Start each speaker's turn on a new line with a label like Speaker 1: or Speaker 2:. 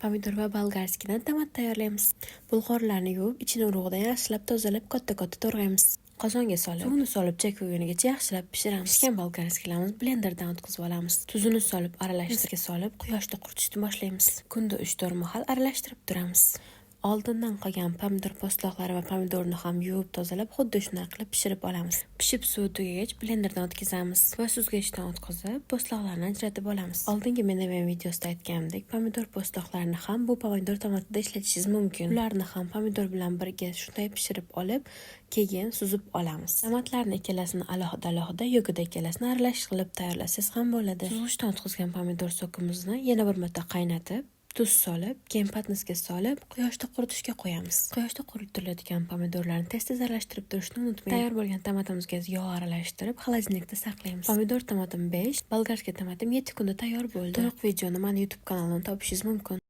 Speaker 1: Pomidor va bolgarskidan tomat tayyorlaymiz. Bulg'orlarni yuvib, ichini urug'idan yaxshilab tozalab katta-katta to'g'raymiz. Qozonga solib, suvini solib chayqagunigacha yaxshilab pishiramiz. Pishgan bolgarskilarimizni blenderdan o'tkazib olamiz. Tuzini solib, aralashtirib solib, quyoshda quritishni boshlaymiz. Kunda 3-4 mahal aralashtirib turamiz. Oldindan qolgan pomidor po'stloqlari va pomidorni ham yuvib tozalab, xuddi shunday qilib pishirib olamiz. Pishib suvi tugagach blenderdan o'tkazamiz va suzgichdan o'tkazib, po'stloqlarni ajratib olamiz. Oldingi men videosida aytganimdek, pomidor po'stloqlarini ham bu pomidor tomatida ishlatishingiz mumkin. Ularni ham pomidor bilan birga shunday pishirib olib, keyin suzib olamiz. Tomatlarni ikkalasini alohida yo'g'ida ikkalasini aralash qilib tayyorlasangiz ham bo'ladi. Suzgichdan o'tkazgan pomidor sokimizni yana bir marta qaynatib, tuz solib, keyin patnisga solib, quyoshda quritishga qo'yamiz. Quyoshda quritiladigan pomidorlarni tez-tez aralashtirib turishni unutmang. Tayyor bo'lgan tomatimizga yog' aralashtirib, xolodilnikda saqlaymiz. Pomidor tomatim 5, bolgarskiy tomatim 7 kunda tayyor bo'ldi. To'liq videoni mana YouTube kanalimdan topishingiz mumkin.